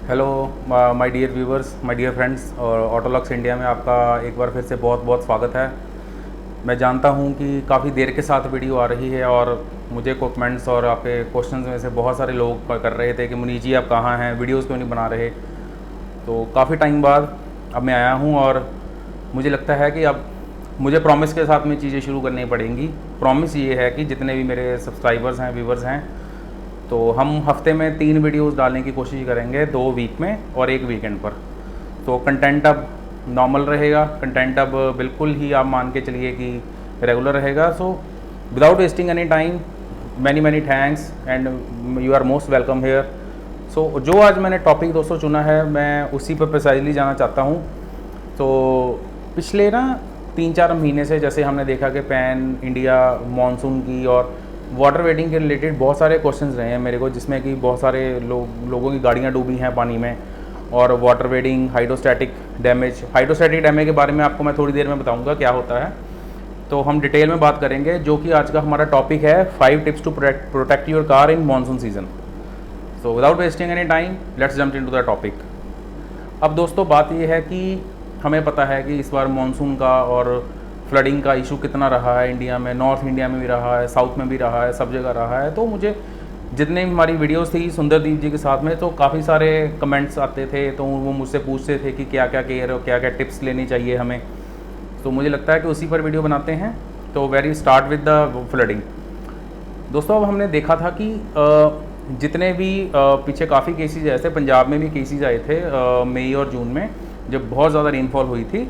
Hello my dear viewers, my dear friends, और Autolox India में आपका एक बार फिर से बहुत बहुत स्वागत है। मैं जानता हूं कि काफ़ी देर के साथ वीडियो आ रही है और मुझे कमेंट्स और आपके क्वेश्चंस में से बहुत सारे लोग कर रहे थे कि मुनीष जी आप कहाँ हैं, वीडियोस क्यों नहीं बना रहे। तो काफ़ी टाइम बाद अब मैं आया हूं और मुझे लगता है कि अब मुझे प्रॉमिस के साथ में चीज़ें शुरू करनी पड़ेंगी। प्रॉमिस ये है कि जितने भी मेरे सब्सक्राइबर्स हैं, व्यूवर्स हैं, तो हम हफ्ते में 3 वीडियोस डालने की कोशिश करेंगे, 2 वीक में और 1 वीकेंड पर। तो कंटेंट अब नॉर्मल रहेगा, कंटेंट अब बिल्कुल ही आप मान के चलिए कि रेगुलर रहेगा। So without wasting any time, many thanks and you are most welcome here. So जो आज मैंने टॉपिक दोस्तों चुना है, मैं उसी पर प्रिसाइजली जाना चाहता हूँ। तो पिछले 3-4 महीने से जैसे हमने देखा कि पैन इंडिया मॉनसून की और वाटर वेटिंग के रिलेटेड बहुत सारे क्वेश्चंस रहे हैं मेरे को, जिसमें कि बहुत सारे लोगों की गाड़ियां डूबी हैं पानी में, और वाटर वेटिंग, हाइड्रोस्टैटिक डैमेज के बारे में आपको मैं थोड़ी देर में बताऊंगा क्या होता है। तो हम डिटेल में बात करेंगे, जो कि आज का हमारा टॉपिक है 5 tips to protect your car in monsoon season. So without wasting any time, let's jump into the topic. अब दोस्तों बात यह है कि हमें पता है कि इस बार मानसून का और फ्लडिंग का इशू कितना रहा है इंडिया में। नॉर्थ इंडिया में भी रहा है, साउथ में भी रहा है, सब जगह रहा है। तो मुझे जितने भी हमारी वीडियोस थी सुंदरदीप जी के साथ में, तो काफ़ी सारे कमेंट्स आते थे, तो वो मुझसे पूछते थे कि क्या क्या केयर और क्या क्या टिप्स लेनी चाहिए हमें। तो मुझे लगता है कि उसी पर वीडियो बनाते हैं। तो very start with the flooding. दोस्तों अब हमने देखा था कि जितने भी पीछे काफ़ी केसेज ऐसे पंजाब में भी केसेज आए थे मई और जून में, जब बहुत ज़्यादा रेनफॉल हुई थी।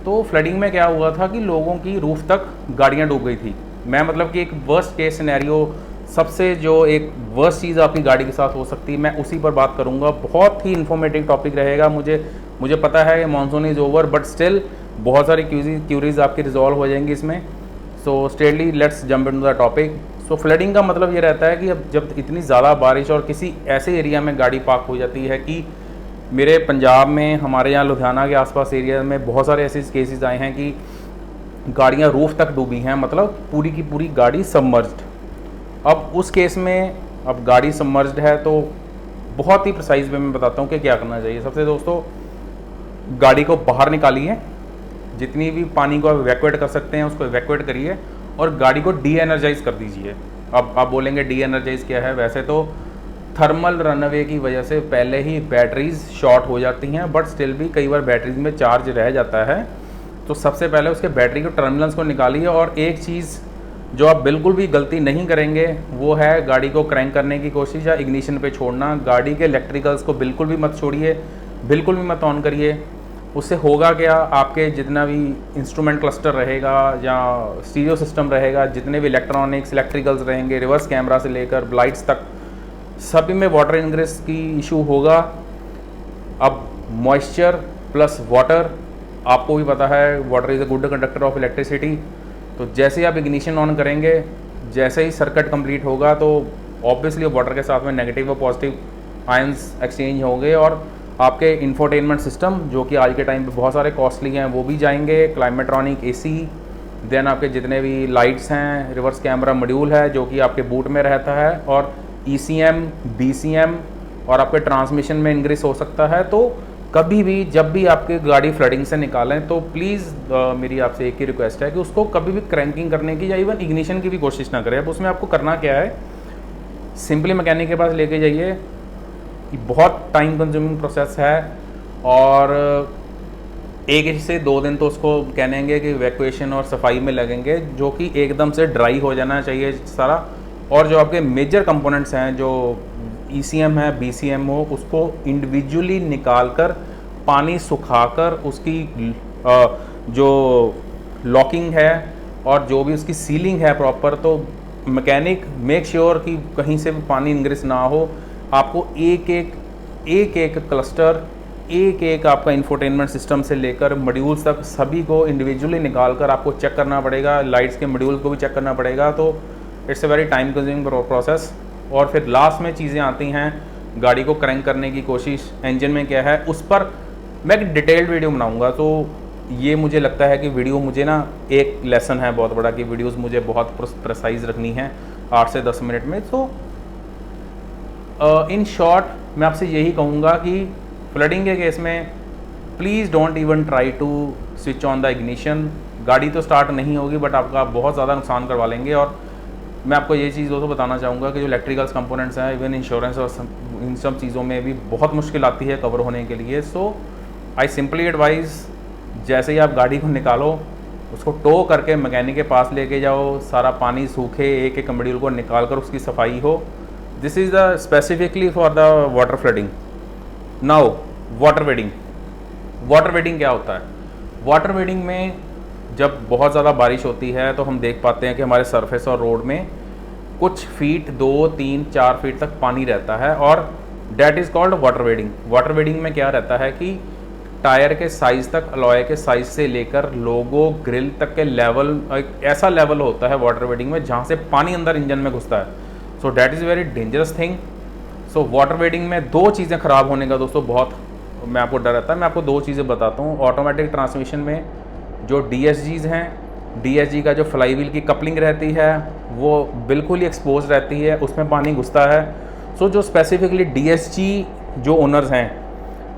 तो फ्लडिंग में क्या हुआ था कि लोगों की रूफ तक गाड़ियां डूब गई थी। मैं मतलब कि एक वर्स्ट केस सिनेरियो, सबसे जो एक वर्स्ट चीज़ आपकी गाड़ी के साथ हो सकती है, मैं उसी पर बात करूंगा। बहुत ही इन्फॉर्मेटिव टॉपिक रहेगा। मुझे पता है monsoon is over, but still बहुत सारी क्यूरीज आपकी रिजॉल्व हो जाएंगी इसमें। So straightly let's jump into the topic. So flooding का मतलब ये रहता है कि अब जब इतनी ज़्यादा बारिश और किसी ऐसे एरिया में गाड़ी पार्क हो जाती है कि मेरे पंजाब में, हमारे यहाँ लुधियाना के आसपास एरिया में बहुत सारे ऐसे केसेस आए हैं कि गाड़ियाँ रूफ तक डूबी हैं, मतलब पूरी की पूरी गाड़ी सबमर्ज्ड। अब उस केस में अब गाड़ी सबमर्ज्ड है तो बहुत ही प्रिसाइज वे में बताता हूँ कि क्या करना चाहिए। सबसे दोस्तों, गाड़ी को बाहर निकालिए, जितनी भी पानी को इवैक्यूएट कर सकते हैं उसको इवैक्यूएट करिए और गाड़ी को डी एनर्जाइज कर दीजिए। अब आप बोलेंगे डी एनर्जाइज क्या है? वैसे तो थर्मल रनअवे की वजह से पहले ही बैटरीज शॉर्ट हो जाती हैं, बट स्टिल भी कई बार बैटरीज में चार्ज रह जाता है। तो सबसे पहले उसके बैटरी के टर्मिनल्स को निकालिए। और एक चीज़ जो आप बिल्कुल भी गलती नहीं करेंगे वो है गाड़ी को क्रैंक करने की कोशिश या इग्निशन पे छोड़ना। गाड़ी के इलेक्ट्रिकल्स को बिल्कुल भी मत छोड़िए, बिल्कुल भी मत ऑन करिए। उससे होगा क्या, आपके जितना भी इंस्ट्रूमेंट क्लस्टर रहेगा या स्टीरियो सिस्टम रहेगा, जितने भी इलेक्ट्रॉनिक्स इलेक्ट्रिकल्स रहेंगे, रिवर्स कैमरा से लेकर लाइट्स तक, सभी में वाटर इनग्रेस की इशू होगा। अब मॉइस्चर प्लस वाटर, आपको भी पता है water is a good conductor of electricity. तो जैसे ही आप इग्निशन ऑन करेंगे, जैसे ही सर्किट कंप्लीट होगा, तो ऑब्वियसली वाटर के साथ में नेगेटिव और पॉजिटिव आयंस एक्सचेंज होंगे और आपके इंफोटेनमेंट सिस्टम, जो कि आज के टाइम पे बहुत सारे कॉस्टली हैं, वो भी जाएंगे। क्लाइमेट्रॉनिक एसी, देन आपके जितने भी लाइट्स हैं, रिवर्स कैमरा मॉड्यूल है जो कि आपके बूट में रहता है, और ECM, BCM और आपके ट्रांसमिशन में इंक्रीज हो सकता है। तो कभी भी जब भी आपकी गाड़ी फ्लडिंग से निकालें तो प्लीज़ मेरी आपसे एक ही रिक्वेस्ट है कि उसको कभी भी क्रैंकिंग करने की या इवन इग्निशन की भी कोशिश ना करें। अब उसमें आपको करना क्या है, सिंपली मैकेनिक के पास लेके जाइए। कि बहुत टाइम कंज्यूमिंग प्रोसेस है और 1 से 2 दिन तो उसको कहेंगे कि इवैक्यूएशन और सफाई में लगेंगे, जो कि एकदम से ड्राई हो जाना चाहिए सारा। और जो आपके मेजर कंपोनेंट्स हैं, जो ECM है, BCM हो, उसको इंडिविजुअली निकाल कर पानी सुखाकर उसकी जो लॉकिंग है और जो भी उसकी सीलिंग है प्रॉपर, तो मैकेनिक मेक श्योर कि कहीं से भी पानी इंग्रेस ना हो। आपको एक एक क्लस्टर, एक आपका इंफोटेनमेंट सिस्टम से लेकर मॉड्यूल्स तक सभी को इंडिविजुअली निकाल कर आपको चेक करना पड़ेगा। लाइट्स के मॉड्यूल्स को भी चेक करना पड़ेगा। तो it's a very time consuming process. और फिर लास्ट में चीज़ें आती हैं, गाड़ी को क्रैंक करने की कोशिश, इंजन में क्या है, उस पर मैं एक डिटेल्ड वीडियो बनाऊंगा। तो ये मुझे लगता है कि वीडियो मुझे एक लेसन है बहुत बड़ा, कि वीडियोस मुझे बहुत प्रिसाइज रखनी है 8 से 10 मिनट में। तो इन शॉर्ट मैं आपसे यही कहूँगा कि फ्लडिंग के केस में please don't even try to switch on the ignition. गाड़ी तो स्टार्ट नहीं होगी बट आपका बहुत ज़्यादा नुकसान करवा लेंगे। और मैं आपको ये चीज़ दोस्तों बताना चाहूँगा कि जो इलेक्ट्रिकल्स कंपोनेंट्स हैं, इवन इंश्योरेंस और इन सब चीज़ों में भी बहुत मुश्किल आती है कवर होने के लिए। सो आई सिंपली एडवाइज़, जैसे ही आप गाड़ी को निकालो उसको टो करके मैकेनिक के पास लेके जाओ, सारा पानी सूखे, एक एक मॉड्यूल को निकाल कर उसकी सफाई हो। This is the specifically for the water flooding. Now water wedding. Water wedding क्या होता है? वाटर वेडिंग में जब बहुत ज़्यादा बारिश होती है तो हम देख पाते हैं कि हमारे सरफेस और रोड में कुछ फीट 2, 3, 4 फीट तक पानी रहता है और that is called water wedding. Water wedding में क्या रहता है कि टायर के साइज़ तक, अलॉय के साइज़ से लेकर लोगो ग्रिल तक के लेवल, एक ऐसा लेवल होता है वाटर वेडिंग में जहाँ से पानी अंदर इंजन में घुसता है। So that is very dangerous thing. So water wedding में 2 चीज़ें ख़राब होने का दोस्तों बहुत मैं आपको डर रहता है। मैं आपको 2 चीज़ें बताता हूँ। ऑटोमेटिक ट्रांसमिशन में जो DSGs हैं, DSG का जो फ्लाई व्हील की कपलिंग रहती है वो बिल्कुल ही एक्सपोज रहती है, उसमें पानी घुसता है। सो जो स्पेसिफिकली DSG जो ओनर्स हैं,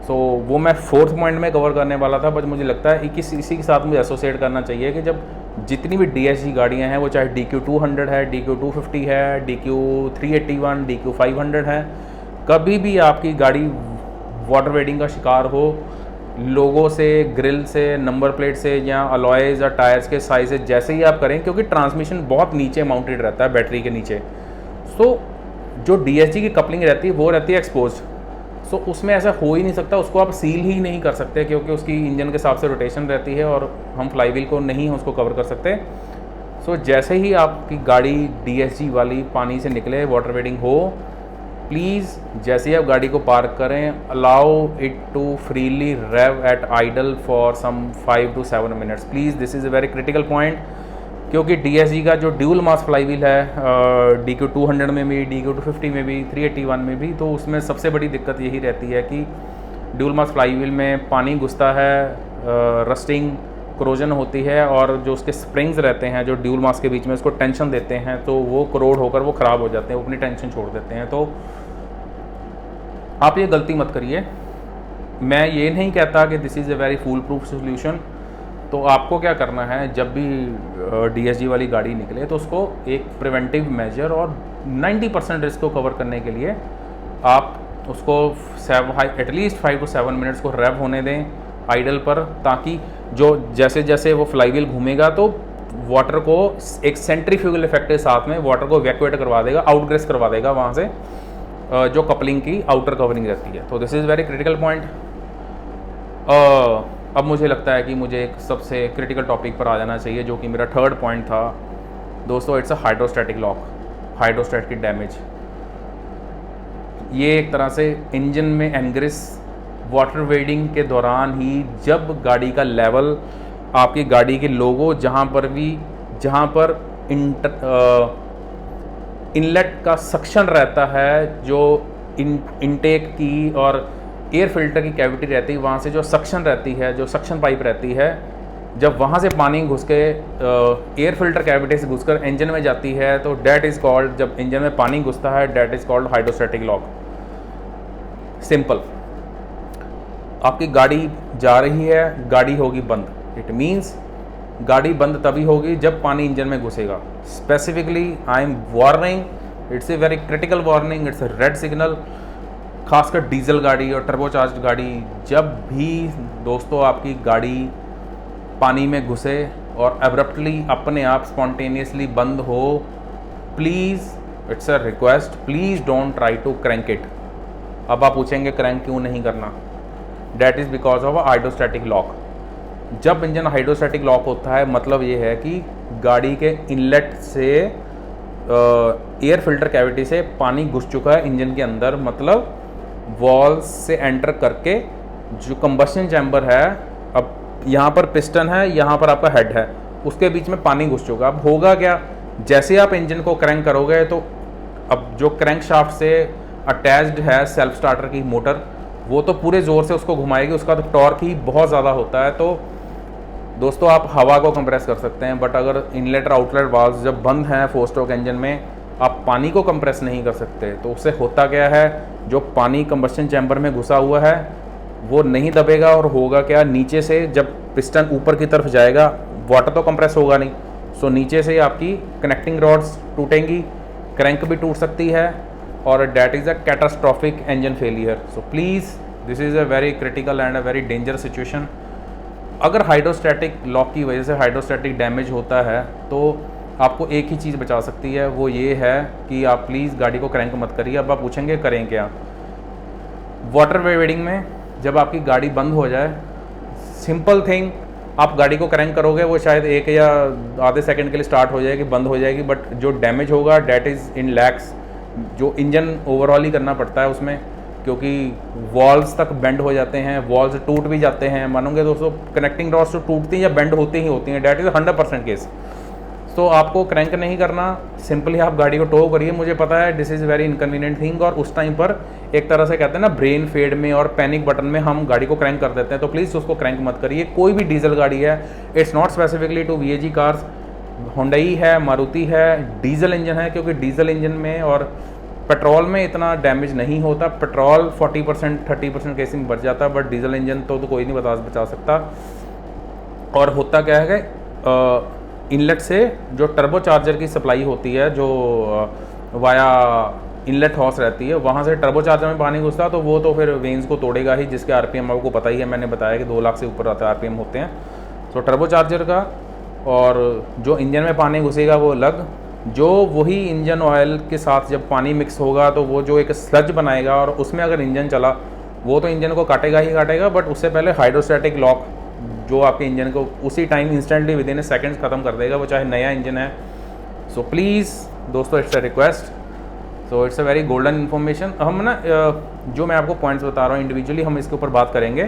सो वो मैं 4th पॉइंट में कवर करने वाला था, बट मुझे लगता है इसी के साथ मुझे एसोसिएट करना चाहिए कि जब जितनी भी DSG गाड़ियाँ हैं, वो चाहे DQ200 है, DQ250 है, DQ381, DQ500 है, कभी भी आपकी गाड़ी वाटर वेडिंग का शिकार हो, लोगों से, ग्रिल से, नंबर प्लेट से या अलॉयज़ या टायर्स के साइज से जैसे ही आप करें, क्योंकि ट्रांसमिशन बहुत नीचे माउंटेड रहता है बैटरी के नीचे। सो जो DSG की कपलिंग रहती है वो रहती है एक्सपोज। सो उसमें ऐसा हो ही नहीं सकता, उसको आप सील ही नहीं कर सकते क्योंकि उसकी इंजन के हिसाब से रोटेशन रहती है और हम फ्लाई व्हील को नहीं उसको कवर कर सकते। सो जैसे ही आपकी गाड़ी DSG वाली पानी से निकले, वाटर वेडिंग हो, प्लीज़ जैसे ही आप गाड़ी को पार्क करें, allow it to freely rev at idle for some 5 to 7 minutes please. This is a very critical point, क्योंकि DSG का जो ड्यूल मास फ्लाई व्हील है, DQ200 में भी, DQ250 में भी, 381 में भी, तो उसमें सबसे बड़ी दिक्कत यही रहती है कि ड्यूल मास फ्लाई व्हील में पानी घुसता है, रस्टिंग, क्रोजन होती है और जो उसके स्प्रिंग्स रहते हैं जो ड्यूल मास के बीच में उसको टेंशन देते हैं, तो वो करोड होकर वो ख़राब हो जाते हैं, वो अपनी टेंशन छोड़ देते हैं। तो आप ये गलती मत करिए। मैं ये नहीं कहता कि this is a very foolproof solution. तो आपको क्या करना है, जब भी DSG वाली गाड़ी निकले तो उसको एक प्रिवेंटिव मेजर और 90% रिस्क को कवर करने के लिए आप उसको एटलीस्ट 5 to 7 मिनट्स को रेव होने दें आइडल पर, ताकि जो जैसे जैसे वो फ्लाई व्हील घूमेगा तो वाटर को एक सेंट्रीफ्यूगल इफेक्ट के साथ में वाटर को इवैक्यूएट करवा देगा, आउटग्रेस करवा देगा वहाँ से जो कपलिंग की आउटर कवरिंग रहती है। तो this is very critical point. अब मुझे लगता है कि मुझे एक सबसे क्रिटिकल टॉपिक पर आ जाना चाहिए, जो कि मेरा 3rd पॉइंट था दोस्तों। इट्स अ हाइड्रोस्टैटिक लॉक, हाइड्रोस्टैट की डैमेज। ये एक तरह से इंजन में एनग्रिस वाटर वेडिंग के दौरान ही, जब गाड़ी का लेवल, आपकी गाड़ी के लोगो जहाँ पर इनलेट का सक्शन रहता है, जो इनटेक की और एयर फिल्टर की कैविटी रहती है, वहाँ से जो सक्शन रहती है, जो सक्शन पाइप रहती है, जब वहाँ से पानी घुस के एयर फिल्टर कैविटी से घुसकर इंजन में जाती है, तो डैट इज़ कॉल्ड, जब इंजन में पानी घुसता है, that is called hydrostatic lock. Simple, आपकी गाड़ी जा रही है, गाड़ी होगी बंद। इट मीन्स गाड़ी बंद तभी होगी जब पानी इंजन में घुसेगा। Specifically I am warning, it's a very critical warning, it's a red signal. खासकर डीजल गाड़ी और टर्बोचार्ज्ड गाड़ी, जब भी दोस्तों आपकी गाड़ी पानी में घुसे और एब्रप्टली अपने आप स्पॉन्टेनियसली बंद हो, please, it's a request, please don't try to crank it. अब आप पूछेंगे क्रैंक क्यों नहीं करना? That is because of a hydrostatic lock. जब इंजन हाइड्रोस्टैटिक लॉक होता है, मतलब ये है कि गाड़ी के इनलेट से एयर फिल्टर कैविटी से पानी घुस चुका है इंजन के अंदर, मतलब वॉल्स से एंटर करके जो कंबस्शन चैम्बर है, अब यहाँ पर पिस्टन है, यहाँ पर आपका हेड है, उसके बीच में पानी घुस चुका। अब होगा क्या, जैसे आप इंजन को क्रैंक करोगे तो अब जो क्रैंक शाफ्ट से अटैच्ड है सेल्फ स्टार्टर की मोटर, वो तो पूरे ज़ोर से उसको घुमाएगी, उसका तो टॉर्क ही बहुत ज़्यादा होता है। तो दोस्तों आप हवा को कंप्रेस कर सकते हैं, बट अगर इनलेट और आउटलेट वाल्व जब बंद हैं 4 स्ट्रोक इंजन में, आप पानी को कंप्रेस नहीं कर सकते। तो उससे होता क्या है, जो पानी कंबस्शन चैम्बर में घुसा हुआ है वो नहीं दबेगा, और होगा क्या, नीचे से जब पिस्टन ऊपर की तरफ जाएगा वाटर तो कंप्रेस होगा नहीं, सो नीचे से आपकी कनेक्टिंग रॉड्स टूटेंगी, क्रैंक भी टूट सकती है, और that is a catastrophic engine failure. So please this is a very critical and a very danger situation. अगर हाइड्रोस्टैटिक लॉक की वजह से हाइड्रोस्टैटिक डैमेज होता है तो आपको एक ही चीज़ बचा सकती है, वो ये है कि आप प्लीज़ गाड़ी को क्रैंक मत करिए। अब आप पूछेंगे करें क्या। वाटर वेडिंग में जब आपकी गाड़ी बंद हो जाए, सिंपल थिंग, आप गाड़ी को क्रैंक करोगे, वो शायद 1 या आधे सेकंड के लिए स्टार्ट हो जाएगी, बंद हो जाएगी, बट जो डैमेज होगा डैट इज़ इन लैक्स। जो इंजन ओवरऑल ही करना पड़ता है उसमें, क्योंकि वॉल्स तक बेंड हो जाते हैं, वॉल्स टूट भी जाते हैं। मानोगे दोस्तों, कनेक्टिंग रॉड्स तो टूटती हैं या बेंड होती ही होती हैं, डैट इज़ 100% केस। तो आपको क्रैंक नहीं करना, सिंपली आप गाड़ी को टो करिए। मुझे पता है this is very inconvenient thing, और उस टाइम पर एक तरह से कहते हैं ना ब्रेन फेड में और पैनिक बटन में हम गाड़ी को क्रैंक कर देते हैं। तो प्लीज़ उसको क्रैंक मत करिए। कोई भी डीजल गाड़ी है, it's not specifically to VAG cars, Hyundai है, मारुति है, डीजल इंजन है, क्योंकि डीजल इंजन में और पेट्रोल में इतना डैमेज नहीं होता। पेट्रोल 40% 30% केसिंग बच जाता है, बट डीजल इंजन तो कोई नहीं बचा सकता। और होता क्या है कि इनलेट से जो टर्बो चार्जर की सप्लाई होती है, जो वाया इनलेट हॉस रहती है, वहाँ से टर्बो चार्जर में पानी घुसता है, तो वो तो फिर वेन्स को तोड़ेगा ही, जिसके RPM आपको पता ही है, मैंने बताया कि 2 लाख से ऊपर RPM होते हैं। तो टर्बो चार्जर का, और जो इंजन में पानी घुसेगा वो अलग, जो वही इंजन ऑयल के साथ जब पानी मिक्स होगा तो वो जो एक स्लज बनाएगा, और उसमें अगर इंजन चला वो तो इंजन को काटेगा ही काटेगा, बट उससे पहले हाइड्रोस्टैटिक लॉक जो आपके इंजन को उसी time instantly with in seconds ख़त्म कर देगा, वो चाहे नया इंजन है। सो प्लीज़ दोस्तों, it's a request, so it's a very golden information. हम ना जो मैं आपको पॉइंट्स बता रहा हूँ इंडिविजुअली हम इसके ऊपर बात करेंगे।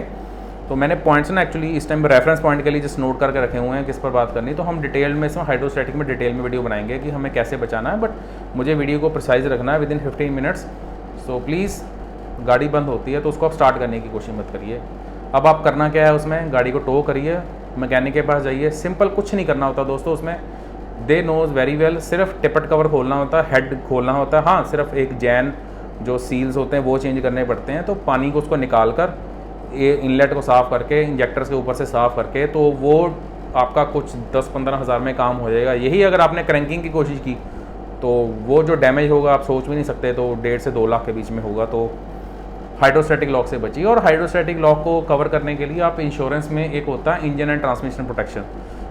तो मैंने पॉइंट्स ना एक्चुअली इस टाइम रेफरेंस पॉइंट के लिए जस्ट नोट करके रखे हुए हैं किस पर बात करनी। तो हम डिटेल में इसमें हाइड्रोस्टैटिक में डिटेल में वीडियो बनाएंगे कि हमें कैसे बचाना है, बट मुझे वीडियो को प्रिसाइज रखना है with in 15 minutes. So please, गाड़ी बंद होती है तो उसको आप स्टार्ट करने की कोशिश मत करिए। अब आप करना क्या है, उसमें गाड़ी को टो करिए, मैकेनिक के पास जाइए, सिंपल कुछ नहीं करना होता दोस्तों उसमें, दे नोज वेरी वेल। सिर्फ टिपट कवर खोलना होता है, हेड खोलना होता है, हाँ सिर्फ एक जैन जो सील्स होते हैं वो चेंज करने पड़ते हैं। तो पानी को उसको निकाल कर, ये इनलेट को साफ़ करके, इंजेक्टर्स के ऊपर से साफ़ करके, तो वो आपका कुछ 10-15 हज़ार में काम हो जाएगा। यही अगर आपने क्रैंकिंग की कोशिश की तो वो जो डैमेज होगा आप सोच भी नहीं सकते, तो 1.5 से 2 लाख के बीच में होगा। तो हाइड्रोस्टैटिक लॉक से बचिए। और हाइड्रोस्टैटिक लॉक को कवर करने के लिए आप इंश्योरेंस में एक होता है इंजन एंड ट्रांसमिशन प्रोटेक्शन,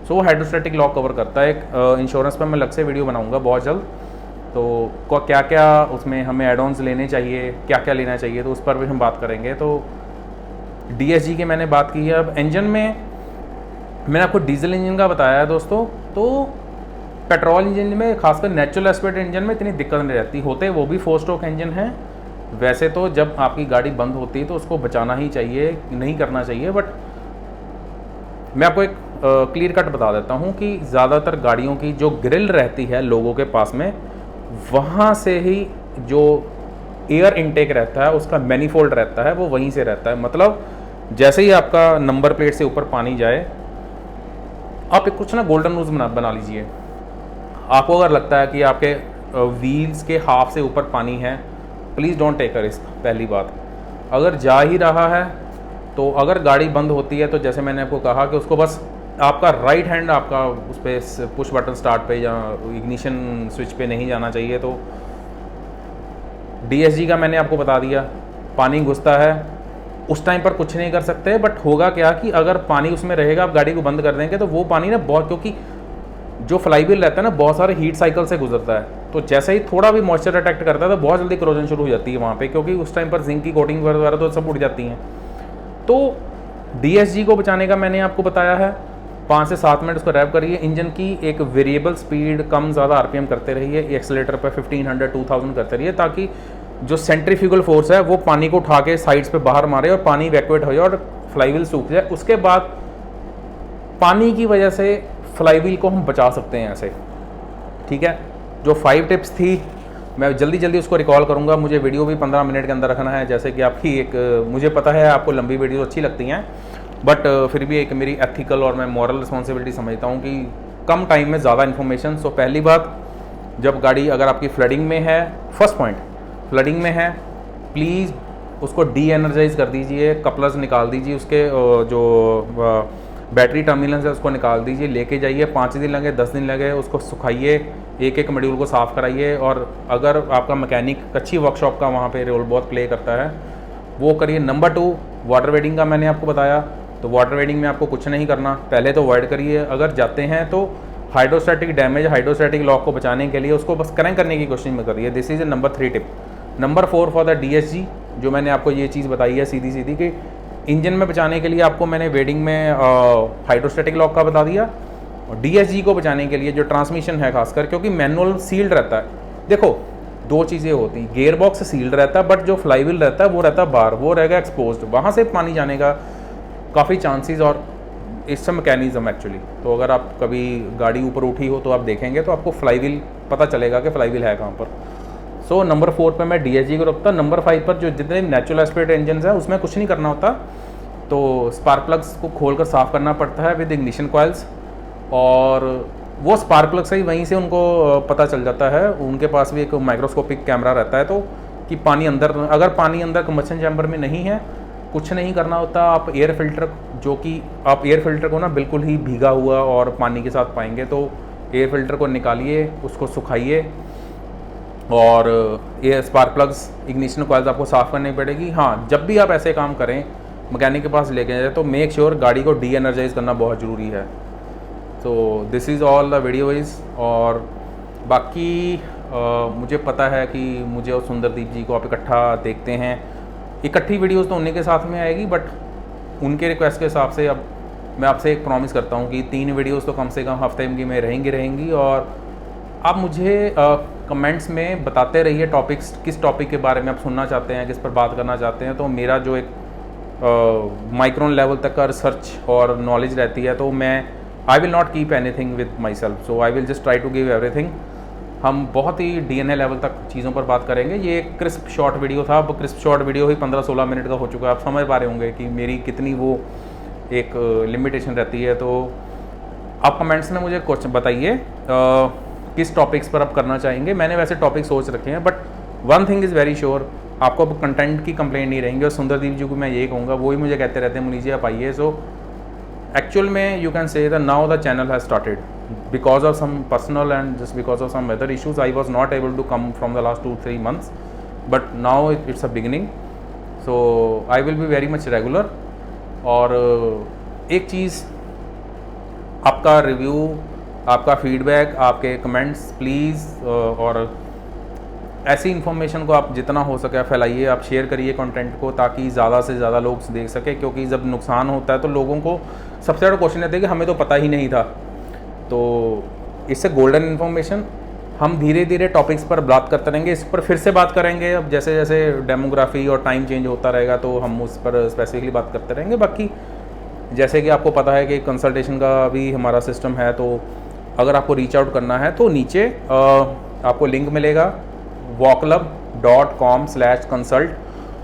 सो वो हाइड्रोस्टैटिक लॉक कवर करता है। एक इंश्योरेंस पर मैं अलग से वीडियो बनाऊंगा बहुत जल्द। तो क्या क्या उसमें हमें एड ऑन्स लेने चाहिए, क्या क्या लेना चाहिए, तो उस पर भी हम बात करेंगे। तो DSG की मैंने बात की है। अब इंजन में मैंने आपको डीजल इंजन का बताया है दोस्तों, तो पेट्रोल इंजन में खासकर नेचुरल एस्पेक्ट इंजन में इतनी दिक्कत नहीं रहती, होते वो भी 4 स्ट्रोक इंजन है। वैसे तो जब आपकी गाड़ी बंद होती है तो उसको बचाना ही चाहिए, नहीं करना चाहिए, बट मैं आपको एक क्लियर कट बता देता हूँ कि ज़्यादातर गाड़ियों की जो ग्रिल रहती है लोगों के पास में, वहाँ से ही जो एयर इनटेक रहता है उसका मैनीफोल्ड रहता है, वो वहीं से रहता है। मतलब जैसे ही आपका नंबर प्लेट से ऊपर पानी जाए, आप एक कुछ ना गोल्डन रूल्स बना लीजिए। आपको अगर लगता है कि आपके व्हील्स के हाफ से ऊपर पानी है, please don't take a risk. पहली बात, अगर जा ही रहा है तो अगर गाड़ी बंद होती है तो जैसे मैंने आपको कहा कि उसको बस आपका राइट हैंड आपका उस पर पुश बटन स्टार्ट पे या इग्निशन स्विच पे नहीं जाना चाहिए। तो DSG का मैंने आपको बता दिया, पानी घुसता है उस टाइम पर कुछ नहीं कर सकते, बट होगा क्या कि अगर पानी उसमें रहेगा, आप गाड़ी को बंद कर देंगे तो वो पानी ना बहुत, क्योंकि जो फ्लाईव्हील रहता है ना बहुत सारे हीट साइकिल से गुजरता है, तो जैसे ही थोड़ा भी मॉइस्चर अटैक्ट करता है तो बहुत जल्दी क्रोजन शुरू हो जाती है वहाँ पे, क्योंकि उस टाइम पर जिंक की कोटिंग वगैरह तो सब उड़ जाती हैं। तो DSG को बचाने का मैंने आपको बताया है, 5 से 7 मिनट उसको रैप करिए। इंजन की एक वेरिएबल स्पीड कम ज़्यादा RPM करते रहिए, एक्सेलेटर पर 1500 2000 करते रहिए, ताकि जो सेंट्रीफ्यूगल फोर्स है वो पानी को उठा के साइड्स पे बाहर मारे और पानी इवैक्यूएट हो जाए और फ्लाईव्हील सूख जाए। उसके बाद पानी की वजह से फ्लाईव्हील को हम बचा सकते हैं ऐसे, ठीक है। जो 5 टिप्स थी मैं जल्दी उसको रिकॉल करूँगा, मुझे वीडियो भी 15 मिनट के अंदर रखना है, जैसे कि आपकी एक, मुझे पता है आपको लंबी वीडियो अच्छी लगती हैं, बट फिर भी एक मेरी एथिकल और मैं मॉरल रिस्पॉन्सिबिलिटी समझता हूँ कि कम टाइम में ज़्यादा इन्फॉर्मेशन। सो पहली बात, जब गाड़ी अगर आपकी फ्लडिंग में है, फर्स्ट पॉइंट, फ्लडिंग में है, प्लीज़ उसको डी एनर्जाइज कर दीजिए, कपलर्स निकाल दीजिए, उसके जो बैटरी टर्मिनल्स है उसको निकाल दीजिए, लेके जाइए, 5 दिन लगे 10 दिन लगे, उसको सुखाइए, एक एक मॉड्यूल को साफ़ कराइए। और अगर आपका मैकेनिक अच्छी वर्कशॉप का वहाँ पे रोल बहुत प्ले करता है, वो करिए। नंबर 2, वाटर वेडिंग का मैंने आपको बताया, तो वाटर वेडिंग में आपको कुछ नहीं करना, पहले तो अवॉइड करिए। अगर जाते हैं तो हाइड्रोस्टैटिक डैमेज, हाइड्रोस्टैटिक लॉक को बचाने के लिए उसको बस क्रैंक करने की कोशिश में करिए। This is a number 3 tip. Number 4 for the DSG, जो मैंने आपको ये चीज़ बताई है सीधी सीधी कि इंजन में बचाने के लिए आपको मैंने वेडिंग में हाइड्रोस्टैटिक लॉक का बता दिया, और DSG को बचाने के लिए जो ट्रांसमिशन है खासकर, क्योंकि मैनुअल सील्ड रहता है। देखो 2 चीज़ें होती हैं, गियर बॉक्स सील्ड रहता है, बट जो फ्लाईव्हील रहता है वो रहता है बाहर, वो रहेगा एक्सपोज्ड, वहाँ से पानी जाने का काफ़ी चांसेस और इससे मैकेनिज़्म एक्चुअली। तो अगर आप कभी गाड़ी ऊपर उठी हो तो आप देखेंगे तो आपको फ्लाईव्हील पता चलेगा कि फ्लाईव्हील है कहाँ पर। सो नंबर 4 पे मैं DSG को रखता। नंबर 5 पर जो जितने नेचुरल एस्पिरेटेड इंजन है उसमें कुछ नहीं करना होता, तो स्पार्क प्लग्स को खोलकर साफ़ करना पड़ता है विद इग्निशन कॉइल्स, और वो स्पार्क प्लग से ही वहीं से उनको पता चल जाता है। उनके पास भी एक माइक्रोस्कोपिक कैमरा रहता है, तो कि पानी अंदर, अगर पानी अंदर कंबशन चैम्बर में नहीं है, कुछ नहीं करना होता। आप एयर फिल्टर, जो कि आप एयर फिल्टर को ना बिल्कुल ही भीगा हुआ और पानी के साथ पाएंगे, तो एयर फिल्टर को निकालिए, उसको सुखाइए, और ये स्पार्क प्लग्स, इग्निशन कॉइल्स आपको साफ़ करनी पड़ेगी। हाँ, जब भी आप ऐसे काम करें मैकेनिक के पास लेके जाए तो मेक श्योर गाड़ी को डी एनर्जाइज करना बहुत ज़रूरी है। तो this is all the video is. और बाकी मुझे पता है कि मुझे और सुंदरदीप जी को आप इकट्ठा देखते हैं, इकट्ठी वीडियोस तो उन्हीं के साथ में आएगी, बट उनके रिक्वेस्ट के हिसाब से अब मैं आपसे एक प्रॉमिस करता हूँ कि 3 वीडियोस तो कम से कम हफ्ते में रहेंगी। और आप मुझे कमेंट्स में बताते रहिए टॉपिक्स, किस टॉपिक के बारे में आप सुनना चाहते हैं, किस पर बात करना चाहते हैं। तो मेरा जो एक माइक्रोन लेवल तक का रिसर्च और नॉलेज रहती है, तो मैं I will not keep anything with myself, so I will just try to give everything. हम बहुत ही DNA लेवल तक चीज़ों पर बात करेंगे। ये एक क्रिस्प शॉर्ट वीडियो था, अब क्रिस्प शॉर्ट वीडियो ही 15-16 मिनट का हो चुका है। आप समझ पा रहे होंगे कि मेरी कितनी वो एक लिमिटेशन रहती है। तो आप कमेंट्स में मुझे क्वेश्चन बताइए किस टॉपिक्स पर आप करना चाहेंगे। मैंने वैसे टॉपिक सोच रखे हैं, but one thing is very sure, आपको अब कंटेंट की कंप्लेंट नहीं रहेंगी। और सुंदरदीप जी को मैं यही कहूँगा, वो ही मुझे कहते रहते हैं मुनीष जी आप आइए। सो एक्चुअल में you can say that now the channel has started because of some personal and just because of some other issues I was not able to come from the last 2-3 months, but now it's a beginning, so I will be very much regular। और एक चीज़, आपका review, आपका feedback, आपके comments please, और ऐसी information को आप जितना हो सके फैलाइए, आप शेयर करिए कंटेंट को, ताकि ज़्यादा से ज़्यादा लोग देख सके। क्योंकि जब नुकसान होता है तो लोगों को सबसे ज़्यादा क्वेश्चन रहता है कि हमें तो पता ही नहीं था। तो इससे गोल्डन इन्फॉर्मेशन, हम धीरे धीरे टॉपिक्स पर बात करते रहेंगे, इस पर फिर से बात करेंगे। अब जैसे जैसे डेमोग्राफी और टाइम चेंज होता रहेगा तो हम उस पर स्पेसिफिकली बात करते रहेंगे। बाकी जैसे कि आपको पता है कि कंसल्टेशन का भी हमारा सिस्टम है, तो अगर आपको रीच आउट करना है तो नीचे आपको लिंक मिलेगा woclub.com/consult,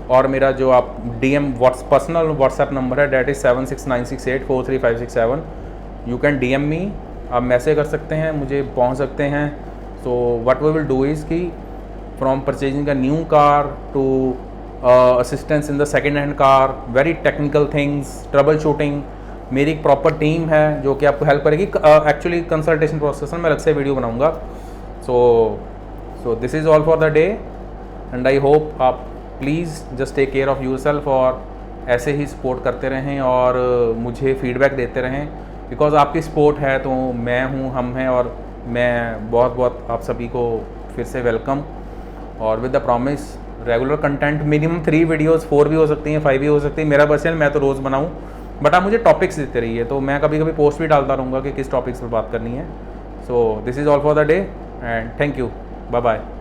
और मेरा जो आप DM पर्सनल व्हाट्सएप नंबर है that is 7696843567। You can DM me, आप मैसेज कर सकते हैं, मुझे पहुंच सकते हैं। So what we will do is कि from purchasing a new car to assistance in the second hand car, very technical things, troubleshooting, मेरी एक प्रॉपर टीम है जो कि आपको हेल्प करेगी। एक्चुअली कंसल्टेशन प्रोसेस में अलग से वीडियो बनाऊंगा। So this is all for the day, and I hope आप please just take care of yourself, और ऐसे ही सपोर्ट करते रहें और मुझे फीडबैक देते रहें। बिकॉज़ आपकी सपोर्ट है तो मैं हूँ, हम हैं, और मैं बहुत बहुत आप सभी को फिर से वेलकम। और with the promise regular content, minimum 3 videos, 4 भी हो सकती हैं, 5 भी हो सकती है। मेरा बस मैं तो रोज़ बनाऊँ, बट आप मुझे टॉपिक्स देते रहिए, तो मैं कभी कभी पोस्ट भी डालता रहूँगा कि किस टॉपिक्स पर बात करनी है। So this is all for the day, and thank you, bye bye.